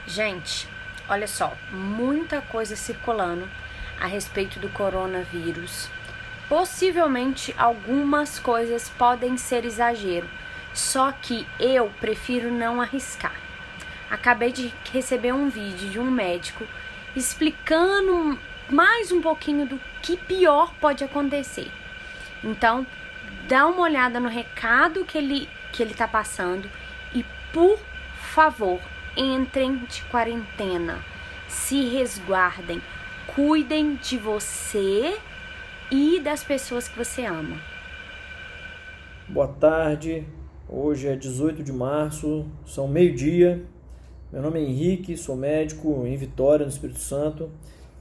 Gente, olha só, muita coisa circulando a respeito do coronavírus. Possivelmente algumas coisas podem ser exagero, só que eu prefiro não arriscar. Acabei de receber um vídeo de um médico explicando mais um pouquinho do que pior pode acontecer. Então, dá uma olhada no recado que ele tá passando e, por favor, entrem de quarentena, se resguardem, cuidem de você e das pessoas que você ama. Boa tarde, hoje é 18 de março, são meio-dia. Meu nome é Henrique, sou médico em Vitória, no Espírito Santo.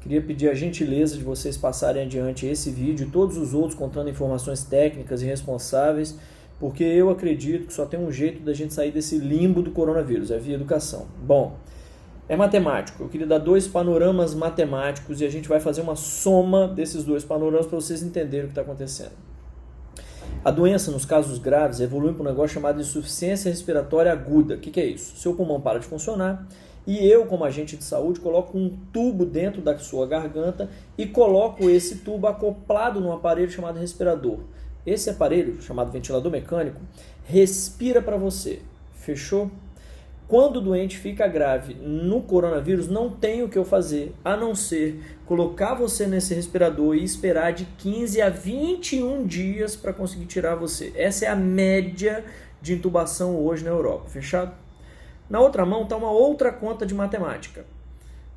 Queria pedir a gentileza de vocês passarem adiante esse vídeo e todos os outros contando informações técnicas e responsáveis, porque eu acredito que só tem um jeito da gente sair desse limbo do coronavírus, é via educação. Bom, é matemático. Eu queria dar dois panoramas matemáticos e a gente vai fazer uma soma desses dois panoramas para vocês entenderem o que está acontecendo. A doença, nos casos graves, evolui para um negócio chamado insuficiência respiratória aguda. O que é isso? Seu pulmão para de funcionar e eu, como agente de saúde, coloco um tubo dentro da sua garganta e coloco esse tubo acoplado num aparelho chamado respirador. Esse aparelho, chamado ventilador mecânico, respira para você. Fechou? Quando o doente fica grave no coronavírus, não tem o que eu fazer, a não ser colocar você nesse respirador e esperar de 15 a 21 dias para conseguir tirar você. Essa é a média de intubação hoje na Europa, fechado? Na outra mão está uma outra conta de matemática.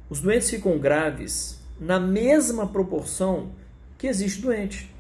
Os doentes ficam graves na mesma proporção que existe doente.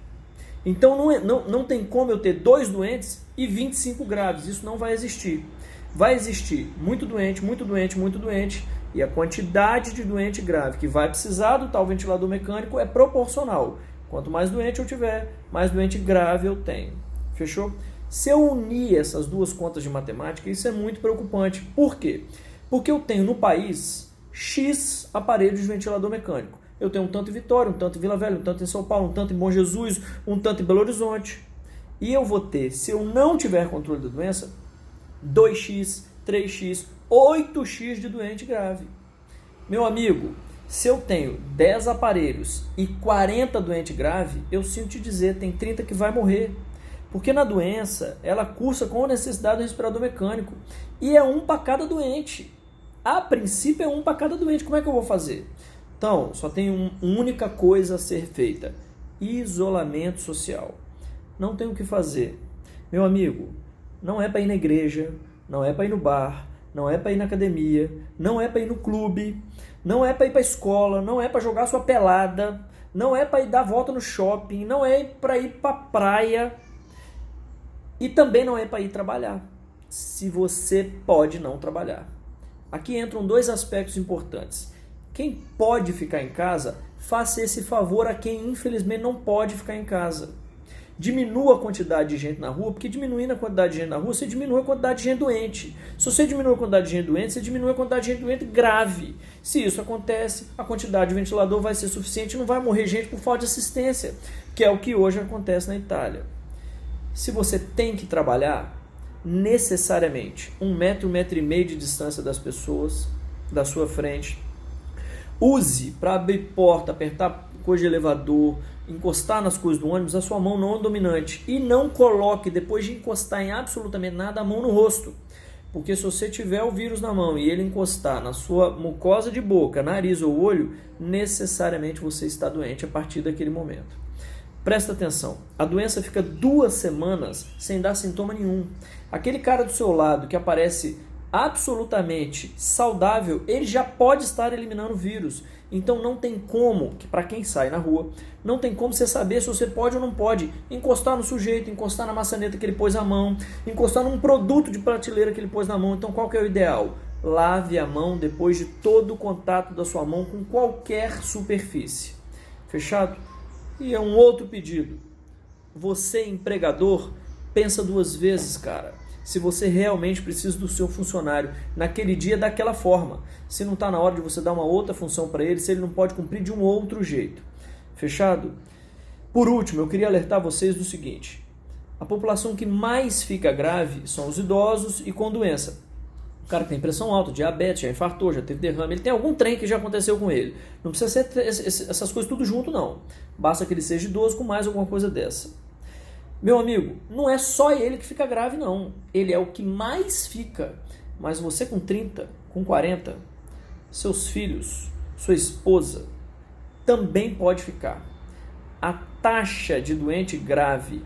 Então não tem como eu ter 2 doentes e 25 graves, isso não vai existir. Vai existir muito doente, muito doente, muito doente, e a quantidade de doente grave que vai precisar do tal ventilador mecânico é proporcional. Quanto mais doente eu tiver, mais doente grave eu tenho. Fechou? Se eu unir essas duas contas de matemática, isso é muito preocupante. Por quê? Porque eu tenho no país X aparelhos de ventilador mecânico. Eu tenho um tanto em Vitória, um tanto em Vila Velha, um tanto em São Paulo, um tanto em Bom Jesus, um tanto em Belo Horizonte. E eu vou ter, se eu não tiver controle da doença, 2x, 3x, 8x de doente grave. Meu amigo, se eu tenho 10 aparelhos e 40 doente grave, eu sinto te dizer, tem 30 que vai morrer. Porque na doença, ela cursa com necessidade do respirador mecânico. E é um para cada doente. A princípio é um para cada doente. Como é que eu vou fazer? Então, só tem uma única coisa a ser feita. Isolamento social. Não tem o que fazer. Meu amigo, não é para ir na igreja, não é para ir no bar, não é para ir na academia, não é para ir no clube, não é para ir para a escola, não é para jogar sua pelada, não é para ir dar volta no shopping, não é para ir para a praia e também não é para ir trabalhar, se você pode não trabalhar. Aqui entram 2 aspectos importantes. Quem pode ficar em casa, faça esse favor a quem infelizmente não pode ficar em casa. Diminua a quantidade de gente na rua, porque diminuindo a quantidade de gente na rua, você diminui a quantidade de gente doente. Se você diminui a quantidade de gente doente, você diminui a quantidade de gente doente grave. Se isso acontece, a quantidade de ventilador vai ser suficiente e não vai morrer gente por falta de assistência, que é o que hoje acontece na Itália. Se você tem que trabalhar, necessariamente 1 metro, 1,5 metro de distância das pessoas, da sua frente. Use para abrir porta, apertar coisa de elevador, encostar nas coisas do ônibus, a sua mão não dominante. E não coloque, depois de encostar em absolutamente nada, a mão no rosto. Porque se você tiver o vírus na mão e ele encostar na sua mucosa de boca, nariz ou olho, necessariamente você está doente a partir daquele momento. Presta atenção, a doença fica 2 semanas sem dar sintoma nenhum. Aquele cara do seu lado que aparece absolutamente saudável, ele já pode estar eliminando o vírus. Então não tem como, para quem sai na rua, não tem como você saber se você pode ou não pode encostar no sujeito, encostar na maçaneta que ele pôs a mão, encostar num produto de prateleira que ele pôs na mão. Então qual que é o ideal? Lave a mão depois de todo o contato da sua mão com qualquer superfície. Fechado? E é um outro pedido. Você, empregador, pensa 2 vezes, cara. Se você realmente precisa do seu funcionário naquele dia daquela forma. Se não está na hora de você dar uma outra função para ele, se ele não pode cumprir de um outro jeito. Fechado? Por último, eu queria alertar vocês do seguinte. A população que mais fica grave são os idosos e com doença. O cara que tem pressão alta, diabetes, já infartou, já teve derrame, ele tem algum trem que já aconteceu com ele. Não precisa ser essas coisas tudo junto, não. Basta que ele seja idoso com mais alguma coisa dessa. Meu amigo, não é só ele que fica grave, não. Ele é o que mais fica. Mas você com 30, com 40, seus filhos, sua esposa, também pode ficar. A taxa de doente grave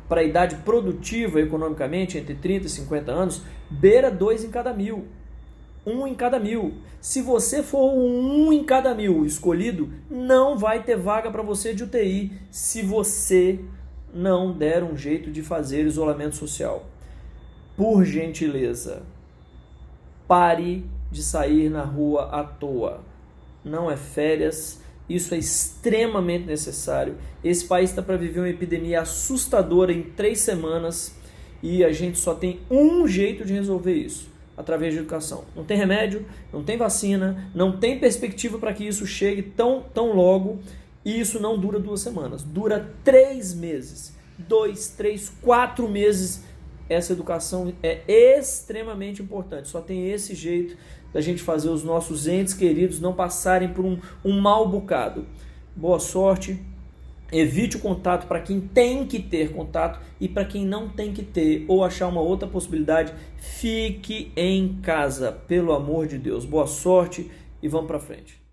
para a idade produtiva economicamente, entre 30 e 50 anos, beira 2 em cada 1.000. 1 em cada 1.000. Se você for o 1 em cada 1.000 escolhido, não vai ter vaga para você de UTI se você não der um jeito de fazer isolamento social. Por gentileza, pare de sair na rua à toa. Não é férias, isso é extremamente necessário. Esse país está para viver uma epidemia assustadora em 3 semanas e a gente só tem um jeito de resolver isso, através de educação. Não tem remédio, não tem vacina, não tem perspectiva para que isso chegue tão logo, e isso não dura 2 semanas, dura 3 meses, 2, 3, 4 meses. Essa educação é extremamente importante. Só tem esse jeito da gente fazer os nossos entes queridos não passarem por um mau bocado. Boa sorte. Evite o contato para quem tem que ter contato, e para quem não tem que ter ou achar uma outra possibilidade, fique em casa, pelo amor de Deus. Boa sorte e vamos para frente.